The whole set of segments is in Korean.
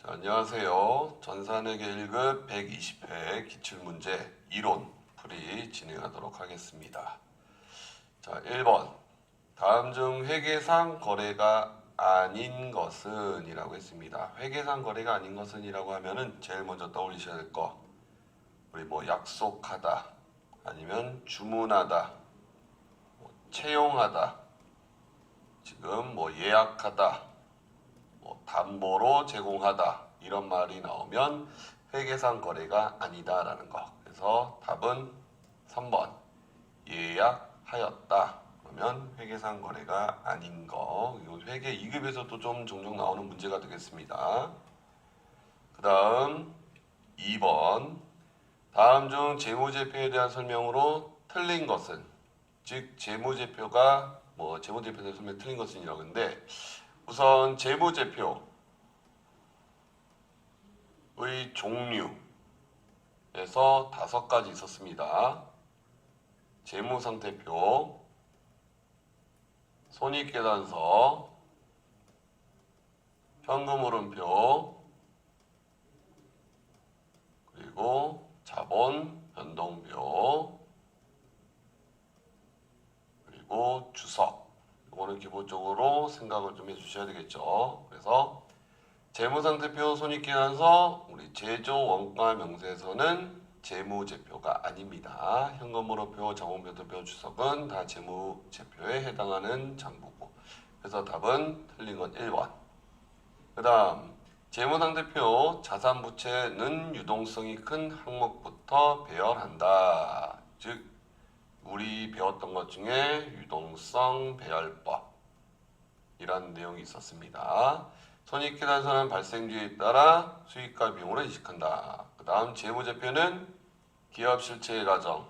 자, 안녕하세요. 전산회계 1급 120회 기출문제 이론 풀이 진행하도록 하겠습니다. 자, 1번. 다음 중 회계상 거래가 아닌 것은 이라고 했습니다. 회계상 거래가 아닌 것은 이라고 하면은 제일 먼저 떠올리셔야 될 거. 우리 뭐 약속하다, 아니면 주문하다, 채용하다, 지금 뭐 예약하다, 담보로 제공하다 이런 말이 나오면 회계상 거래가 아니다라는 거. 그래서 답은 3번 예약하였다. 그러면 회계상 거래가 아닌 거. 이거 회계 2급에서도 좀 종종 나오는 문제가 되겠습니다. 그 다음 2번 다음 중 재무제표에 대한 설명으로 틀린 것은, 즉 재무제표가 재무제표에 대한 설명 틀린 것은 이라고 했는데, 우선 재무제표의 종류에서 5가지 있었습니다. 재무상태표, 손익계산서, 현금흐름표, 그리고 자본 변동표, 그리고 주석. 이거는 기본적으로 생각을 좀 해주셔야 되겠죠. 그래서 재무상태표, 손익계산서, 우리 제조 원가 명세서는 재무제표가 아닙니다. 현금흐름표, 자본변동표, 주석은 다 재무제표에 해당하는 장부고. 그래서 답은 틀린 건 1번. 그 다음 재무상태표, 자산부채는 유동성이 큰 항목부터 배열한다. 즉 우리 배웠던 것 중에 유동성 배열법 이란 내용이 있었습니다. 손익계산서는 발생주에 따라 수익과 비용으로 인식한다. 그 다음 재무제표는 기업 실체의 과정,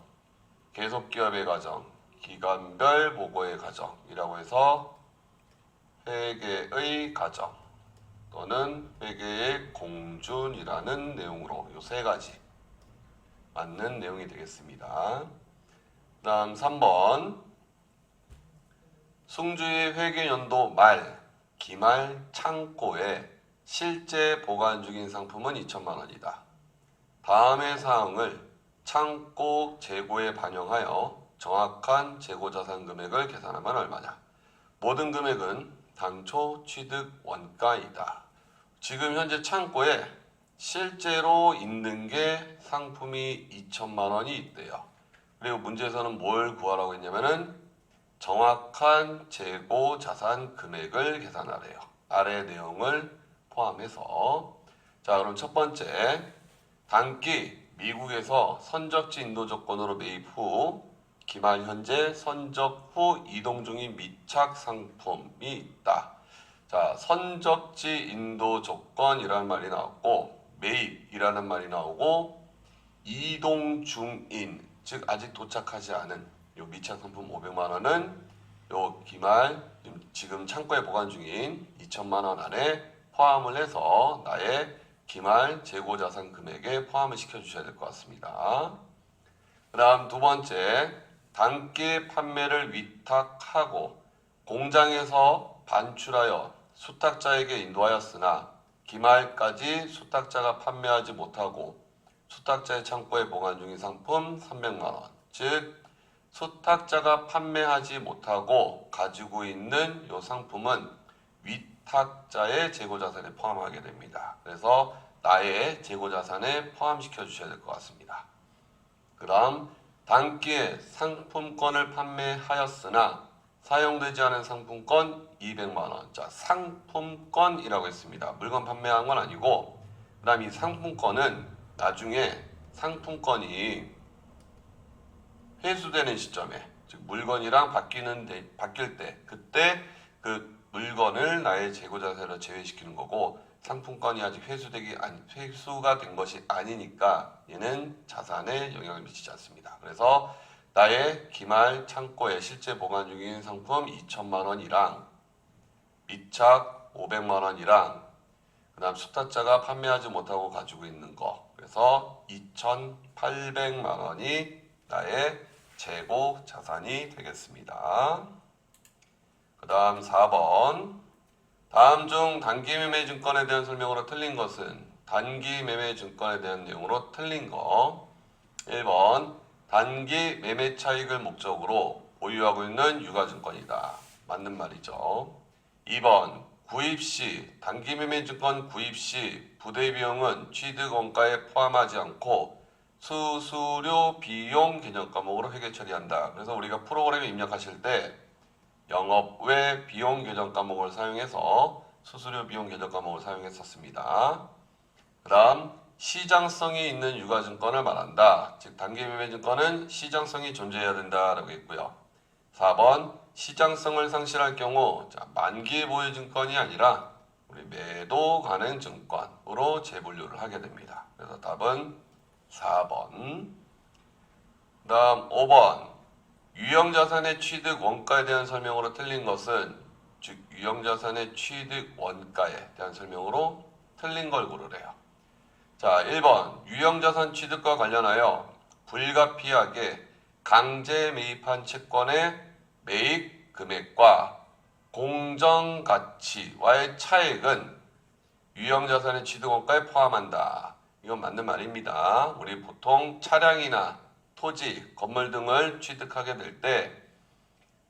계속기업의 과정, 기간별 보고의 과정이라고 해서 회계의 과정 또는 회계의 공준이라는 내용으로 이 3가지 맞는 내용이 되겠습니다. 그 다음 3번 숭주의 회계연도 말 기말 창고에 실제 보관 중인 상품은 2천만 원이다. 다음의 사항을 창고 재고에 반영하여 정확한 재고자산 금액을 계산하면 얼마냐. 모든 금액은 당초 취득 원가이다. 지금 현재 창고에 실제로 있는 게 상품이 2천만 원이 있대요. 그리고 문제에서는 뭘 구하라고 했냐면은 정확한 재고 자산 금액을 계산하래요. 아래 내용을 포함해서. 자, 그럼 첫 번째 단기 미국에서 선적지 인도 조건으로 매입 후 기말 현재 선적 후 이동 중인 미착 상품이 있다. 자, 선적지 인도 조건이라는 말이 나왔고 매입이라는 말이 나오고 이동 중인, 즉 아직 도착하지 않은 요 미착 상품 500만 원은 요 기말 지금 창고에 보관 중인 2천만 원 안에 포함을 해서 나의 기말 재고 자산 금액에 포함을 시켜 주셔야 될 것 같습니다. 그 다음 두 번째 단기 판매를 위탁하고 공장에서 반출하여 수탁자에게 인도하였으나 기말까지 수탁자가 판매하지 못하고 수탁자의 창고에 보관 중인 상품 300만 원. 즉 수탁자가 판매하지 못하고 가지고 있는 이 상품은 위탁자의 재고자산에 포함하게 됩니다. 그래서 나의 재고자산에 포함시켜 주셔야 될 것 같습니다. 그 다음 단기에 상품권을 판매하였으나 사용되지 않은 상품권 200만 원. 자, 상품권이라고 했습니다. 물건 판매한 건 아니고, 그 다음 이 상품권은 나중에 상품권이 회수되는 시점에, 즉 물건이랑 바뀔 때, 그때 그 물건을 나의 재고자산으로 제외시키는 거고, 상품권이 아직 회수가 된 것이 아니니까 얘는 자산에 영향을 미치지 않습니다. 그래서 나의 기말 창고에 실제 보관 중인 상품 2천만 원이랑 미착 500만 원이랑 그 다음 수탁자가 판매하지 못하고 가지고 있는 거, 그래서 2,800만 원이 나의 재고 자산이 되겠습니다. 그 다음 4번 다음 중 단기 매매 증권에 대한 설명으로 틀린 것은 단기 매매 증권에 대한 내용으로 틀린 거. 1번 단기 매매 차익을 목적으로 보유하고 있는 유가증권이다. 맞는 말이죠. 2번 구입 시 단기 매매 증권 구입 시 부대 비용은 취득 원가에 포함하지 않고 수수료 비용 개념 과목으로 회계 처리한다. 그래서 우리가 프로그램에 입력하실 때 영업 외 비용 계정 과목을 사용해서 수수료 비용 계정 과목을 사용했었습니다. 그 다음 시장성이 있는 유가증권을 말한다. 즉 단기 매매 증권은 시장성이 존재해야 된다라고 했고요. 4번 시장성을 상실할 경우 만기 보유 증권이 아니라 우리 매도 가능 증권으로 재분류를 하게 됩니다. 그래서 답은 4번. 그 다음 5번 유형자산의 취득 원가에 대한 설명으로 틀린 것은 즉 유형자산의 취득 원가에 대한 설명으로 틀린 걸 고르래요. 자, 1번 유형자산 취득과 관련하여 불가피하게 강제 매입한 채권의 매입 금액과 공정가치와의 차액은 유형자산의 취득원가에 포함한다. 이건 맞는 말입니다. 우리 보통 차량이나 토지, 건물 등을 취득하게 될 때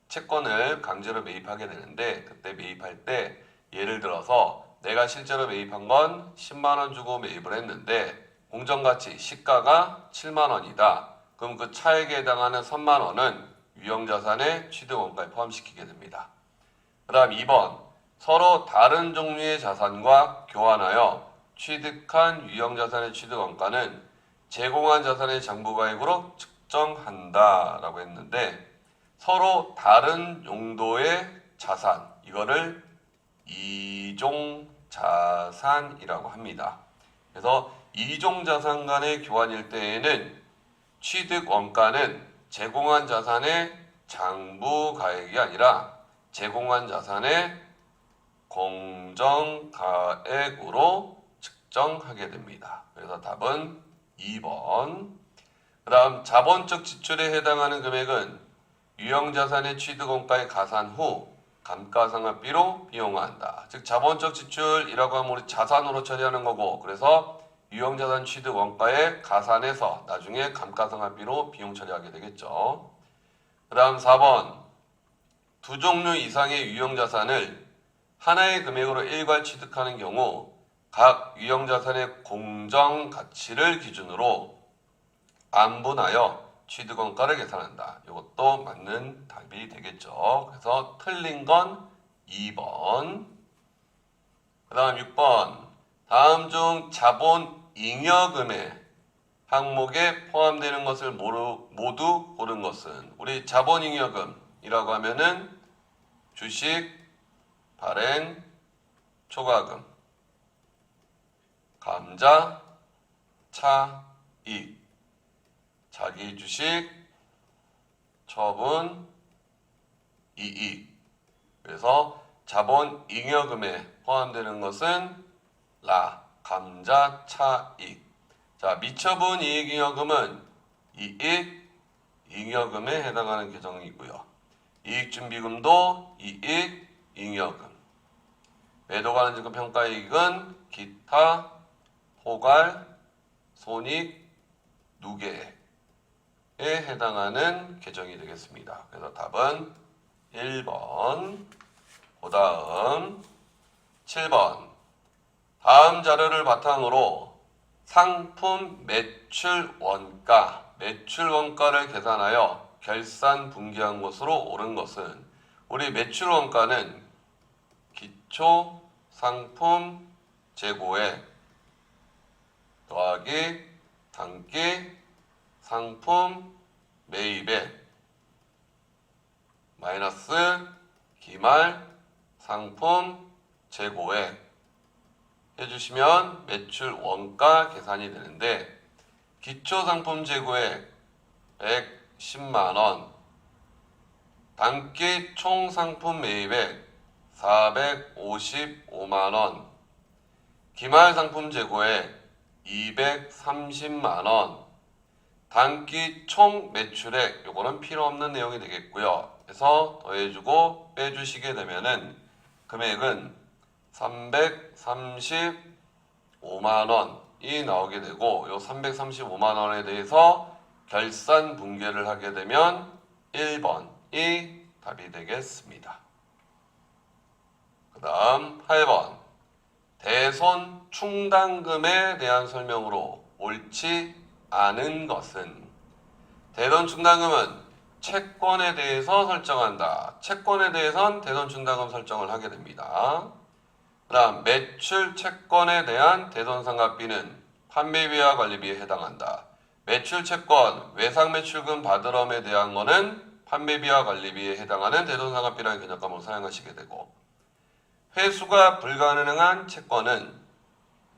채권을 강제로 매입하게 되는데 그때 매입할 때 예를 들어서 내가 실제로 매입한 건 10만 원 주고 매입을 했는데 공정가치 시가가 7만 원이다. 그럼 그 차액에 해당하는 3만 원은 유형자산의 취득원가에 포함시키게 됩니다. 그 다음 2번 서로 다른 종류의 자산과 교환하여 취득한 유형자산의 취득원가는 제공한 자산의 장부가액으로 측정한다 라고 했는데 서로 다른 용도의 자산 이거를 이종자산이라고 합니다. 그래서 이종자산 간의 교환일 때에는 취득원가는 제공한 자산의 장부가액이 아니라 제공한 자산의 공정가액으로 측정하게 됩니다. 그래서 답은 2번. 그 다음 자본적 지출에 해당하는 금액은 유형자산의 취득원가에 가산 후 감가상각비로 비용화한다. 즉 자본적 지출이라고 하면 우리 자산으로 처리하는 거고 그래서 유형자산 취득원가에 가산해서 나중에 감가상각비로 비용 처리하게 되겠죠. 그 다음 4번 두 종류 이상의 유형자산을 하나의 금액으로 일괄 취득하는 경우 각 유형자산의 공정가치를 기준으로 안분하여 취득원가를 계산한다. 이것도 맞는 답이 되겠죠. 그래서 틀린 건 2번. 그 다음 6번 다음 중 자본잉여금의 항목에 포함되는 것을 모두 고른 것은 우리 자본잉여금이라고 하면은 주식, 발행, 초과금, 감자, 차, 이익, 자기 주식, 처분, 이익. 그래서 자본잉여금에 포함되는 것은 라, 감자, 차, 이익. 자, 미처분 이익잉여금은 이익, 잉여금에 해당하는 계정이고요. 이익준비금도 이익, 잉여금. 매도가는 증권 평가이익은 기타, 포괄, 손익, 누계에 해당하는 계정이 되겠습니다. 그래서 답은 1번. 그 다음 7번 다음 자료를 바탕으로 상품 매출 원가를 계산하여 결산 분기한 것으로 옳은 것은 우리 매출 원가는 기초 상품 재고액 더하기 단기 상품 매입액 마이너스 기말 상품 재고액 해주시면 매출 원가 계산이 되는데 기초 상품 재고액 110만원 단기 총 상품 매입액 455만원 기말 상품 재고액 230만원 단기 총 매출액 요거는 필요 없는 내용이 되겠고요. 그래서 더해주고 빼주시게 되면은 금액은 335만 원이 나오게 되고 요 335만 원에 대해서 결산 분계를 하게 되면 1번이 답이 되겠습니다. 그 다음 8번 대손 충당금에 대한 설명으로 옳지 않은 것은 대손 충당금은 채권에 대해서 설정한다. 채권에 대해선 대손 충당금 설정을 하게 됩니다. 그 다음 매출 채권에 대한 대손상각비는 판매비와 관리비에 해당한다. 매출 채권, 외상 매출금 받으럼에 대한 거는 판매비와 관리비에 해당하는 대손상각비라는 개념감으로 사용하시게 되고 회수가 불가능한 채권은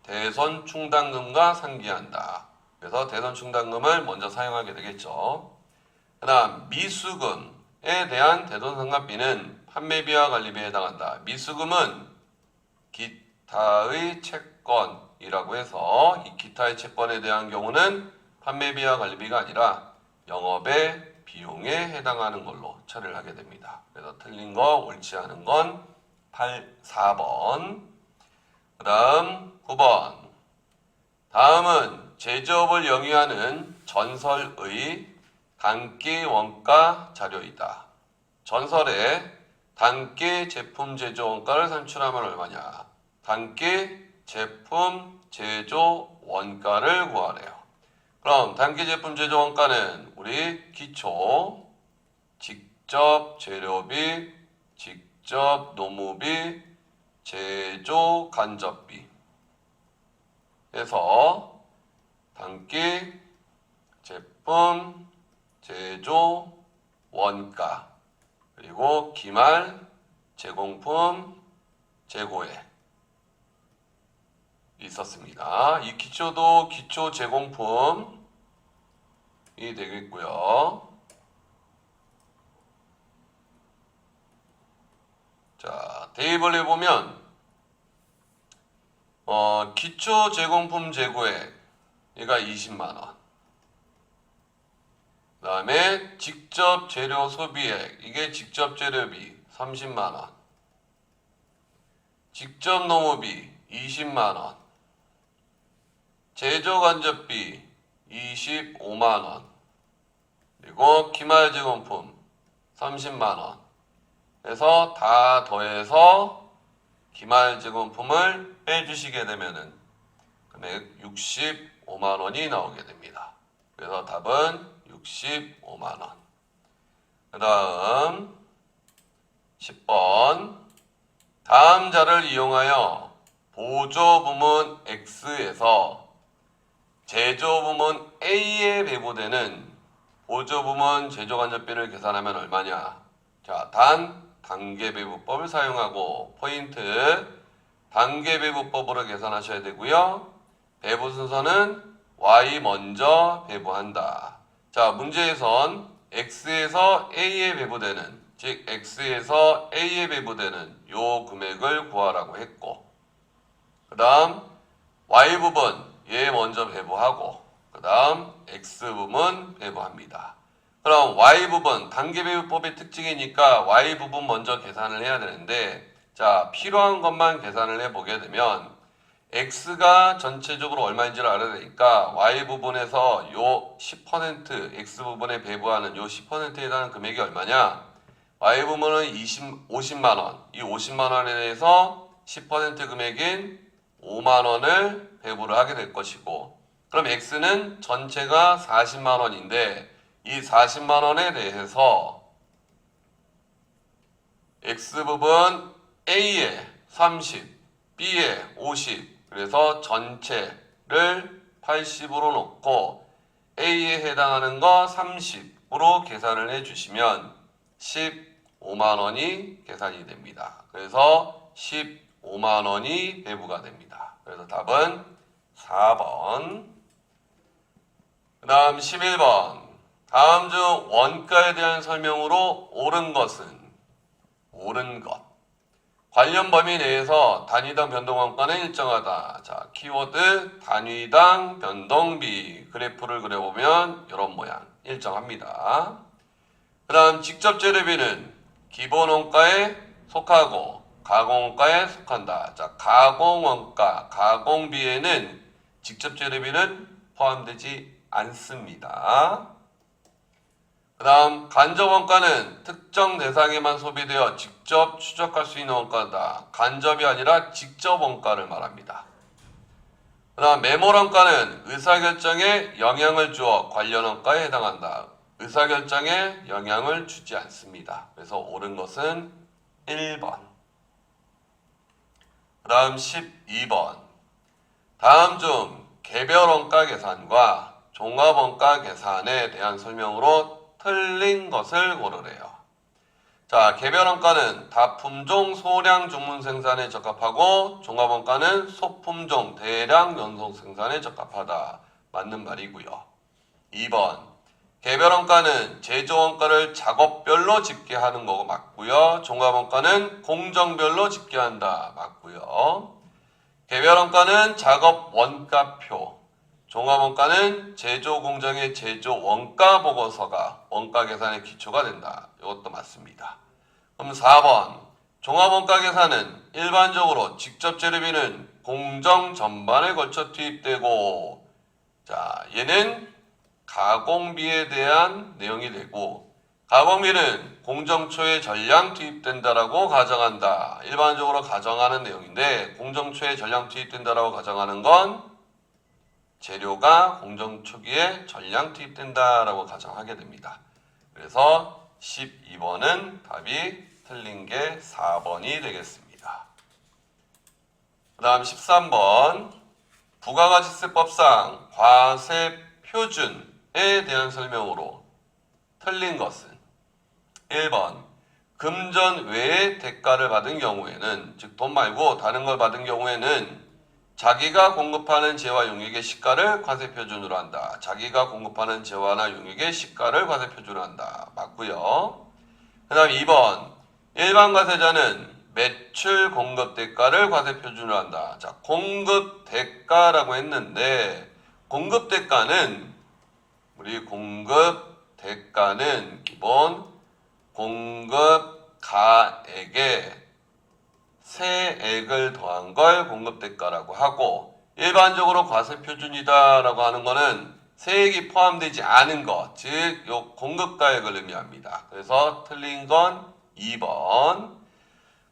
대손 충당금과 상기한다. 그래서 대손 충당금을 먼저 사용하게 되겠죠. 그 다음 미수금에 대한 대손상각비는 판매비와 관리비에 해당한다. 미수금은 기타의 채권이라고 해서 이 기타의 채권에 대한 경우는 판매비와 관리비가 아니라 영업의 비용에 해당하는 걸로 처리를 하게 됩니다. 그래서 틀린 거, 옳지 않은 건 4번. 그 다음 9번. 다음은 제조업을 영위하는 전설의 단기 원가 자료이다. 전설에 단기 제품 제조 원가를 산출하면 얼마냐? 단기 제품 제조 원가를 구하래요. 그럼 단기 제품 제조 원가는 우리 기초, 직접 재료비, 직접 노무비, 제조 간접비 해서 단기 제품 제조 원가 그리고 기말 제공품 재고에 있었습니다. 이 기초도 기초 제공품이 되겠고요. 자, 테이블에 보면 기초 제공품 재고액 얘가 20만 원. 그 다음에 직접 재료 소비액 이게 직접 재료비 30만 원. 직접 노무비 20만 원. 제조 간접비 25만 원. 그리고 기말 제공품 30만 원. 그래서 다 더해서 기말 제공품을 빼주시게 되면은 금액 65만 원이 나오게 됩니다. 그래서 답은 65만 원. 그 다음 10번 다음 자를 이용하여 보조 부문 X에서 제조 부문 A에 배부되는 보조 부문 제조 간접비를 계산하면 얼마냐? 자, 단계배부법을 사용하고 포인트 단계배부법으로 계산하셔야 되고요. 배부 순서는 Y 먼저 배부한다. 자, 문제에선 X에서 A에 배부되는 즉 X에서 A에 배부되는 요 금액을 구하라고 했고 그 다음 Y 부분 얘 먼저 배부하고 그 다음 X 부분 배부합니다. 그럼 Y 부분 단계배부법의 특징이니까 Y 부분 먼저 계산을 해야 되는데 자 필요한 것만 계산을 해보게 되면 X가 전체적으로 얼마인지를 알아야 되니까 Y 부분에서 요 10% X 부분에 배부하는 요 10%에 해당하는 금액이 얼마냐? Y 부분은 50만 원. 이 50만 원에 대해서 10% 금액인 5만 원을 배부를 하게 될 것이고 그럼 X는 전체가 40만 원인데 이 40만 원에 대해서 X 부분 A에 30, B에 50 그래서 전체를 80으로 놓고 A에 해당하는 거 30으로 계산을 해주시면 15만 원이 계산이 됩니다. 그래서 15만 원이 배부가 됩니다. 그래서 답은 4번. 그 다음 11번. 다음 중 원가에 대한 설명으로 옳은 것은 옳은 것. 관련 범위 내에서 단위당 변동원가는 일정하다. 자, 키워드 단위당 변동비 그래프를 그려보면 이런 모양 일정합니다. 그 다음 직접 재료비는 기본 원가에 속하고 가공원가에 속한다. 자, 가공원가, 가공비에는 직접 재료비는 포함되지 않습니다. 그 다음 간접원가는 특정 대상에만 소비되어 직접 추적할 수 있는 원가다. 간접이 아니라 직접 원가를 말합니다. 그 다음 매몰원가는 의사결정에 영향을 주어 관련 원가에 해당한다. 의사결정에 영향을 주지 않습니다. 그래서 옳은 것은 1번. 그 다음 12번. 다음 중 개별원가 계산과 종합원가 계산에 대한 설명으로 틀린 것을 고르래요. 자, 개별원가는 다품종 소량 중문 생산에 적합하고 종합원가는 소품종 대량 연속 생산에 적합하다. 맞는 말이고요. 2번. 개별원가는 제조원가를 작업별로 집계하는 거고 맞고요. 종합원가는 공정별로 집계한다. 맞고요. 개별원가는 작업 원가표, 종합원가는 제조 공정의 제조 원가 보고서가 원가 계산의 기초가 된다. 이것도 맞습니다. 그럼 4번. 종합원가 계산은 일반적으로 직접 재료비는 공정 전반에 걸쳐 투입되고, 자, 얘는 가공비에 대한 내용이 되고, 가공비는 공정초에 전량 투입된다라고 가정한다. 일반적으로 가정하는 내용인데, 공정초에 전량 투입된다라고 가정하는 건 재료가 공정 초기에 전량 투입된다라고 가정하게 됩니다. 그래서 12번은 답이 틀린 게 4번이 되겠습니다. 그 다음 13번. 부가가치세법상 과세 표준에 대한 설명으로 틀린 것은 1번. 금전 외의 대가를 받은 경우에는, 즉 돈 말고 다른 걸 받은 경우에는 자기가 공급하는 재화 용액의 시가를 과세 표준으로 한다. 자기가 공급하는 재화나 용액의 시가를 과세 표준으로 한다. 맞고요. 그 다음 2번. 일반 과세자는 매출 공급 대가를 과세 표준으로 한다. 자, 공급 대가라고 했는데 공급 대가는 기본 공급 가액에 세액을 더한 걸 공급대가라고 하고, 일반적으로 과세 표준이다라고 하는 거는 세액이 포함되지 않은 것, 즉 요 공급가액을 의미합니다. 그래서 틀린 건 2번.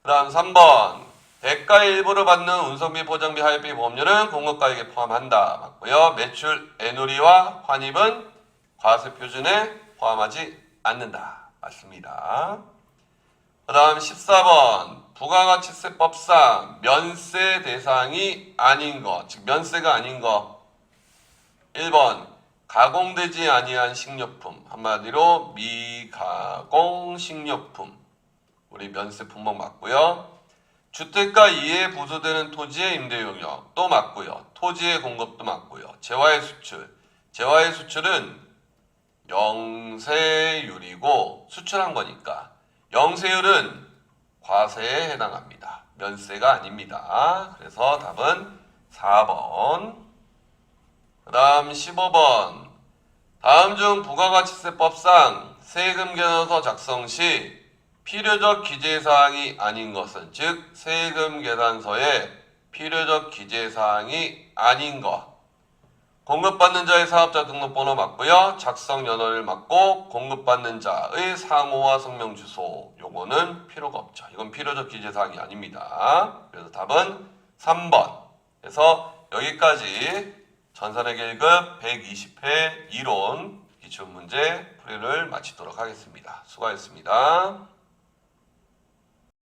그 다음 3번. 대가의 일부를 받는 운송비, 포장비, 하역비, 보험료는 공급가액에 포함한다. 맞고요. 매출, 애누리와 환입은 과세 표준에 포함하지 않는다. 맞습니다. 그 다음 14번. 부가가치세법상 면세 대상이 아닌 것, 즉 면세가 아닌 것. 1번. 가공되지 아니한 식료품, 한마디로 미가공 식료품, 우리 면세 품목 맞고요. 주택가 이외에 부수되는 토지의 임대 용역 또 맞고요. 토지의 공급도 맞고요. 재화의 수출, 재화의 수출은 영세율이고 수출한 거니까 영세율은 과세에 해당합니다. 면세가 아닙니다. 그래서 답은 4번. 그 다음 15번. 다음 중 부가가치세법상 세금 계산서 작성 시 필요적 기재사항이 아닌 것은, 즉 세금 계산서에 필요적 기재사항이 아닌 것. 공급받는 자의 사업자 등록번호 맞고요. 작성 연월을 맞고 공급받는 자의 상호와 성명 주소, 요거는 필요가 없죠. 이건 필요적 기재사항이 아닙니다. 그래서 답은 3번. 그래서 여기까지 전산의 1급 120회 이론 기출문제 풀이를 마치도록 하겠습니다. 수고하셨습니다.